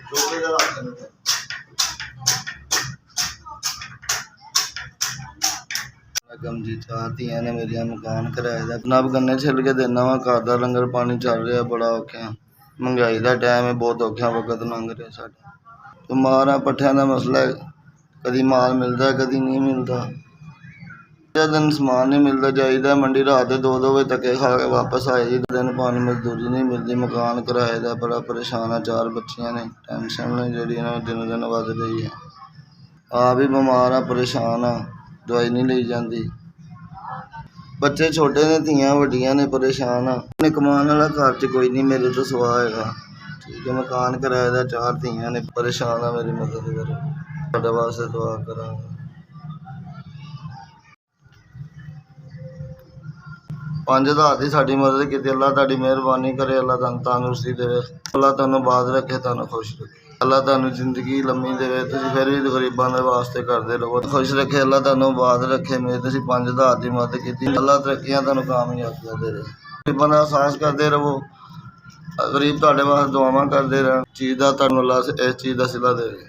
जी चार धियां ने मेरिया मकान किराए का जनाब गन्ने छिल के देना वा घर का लंगर पानी चल रहा बड़ा औखा महंगाई का टाइम है बहुत औखा वक्त लंघ रहा साडा बीमार आ पट्ठियां का मसला है कभी माल मिलता कभी नहीं मिलता दिन समान नहीं मिलता जाइदा मंडी रात के 2-2 बजे धक्के खा के वापस आए जी दिन पानी मजदूरी नहीं मिलती मकान किराए का बड़ा परेशान है चार बच्चियां ने टेंशन ने जी दिनों दिन वध रही है आप भी बीमार आ परेशान आ दवाई नहीं ली जाती बच्चे छोटे ने धियां वड्डियां ने परेशान आ कमान वाला घर च कोई नहीं मेरे तो सुहा है ठीक है मकान किराए का चार धियां ने परेशान आ मेरी मदद करो तुहाडे वास्ते दुआ करांगा 5000 की साड़ी मदद की अल्लाह तुहाडी मेहरबानी करे अल्लाह तुहानू तंदुरुस्ती देवे अल्लाह तुहानू बाद रखे तुहानू खुश रखे अल्लाह तुहानू जिंदगी लम्मी देवे तुसीं फिर भी गरीबां दे वास्ते करदे रहो खुश रखे अल्लाह तुहानू बाद रखे मेरे तुसीं 5000 की मदद की अल्लाह तरक्कियां तुहानू कामयाबियां दे गरीबां दा एहसास करदे रहो गरीब तुहाडे वास्ते दुआवां करदे रहन चीज़ दा तुहानू अल्लाह इस चीज़ दा सिला देवे।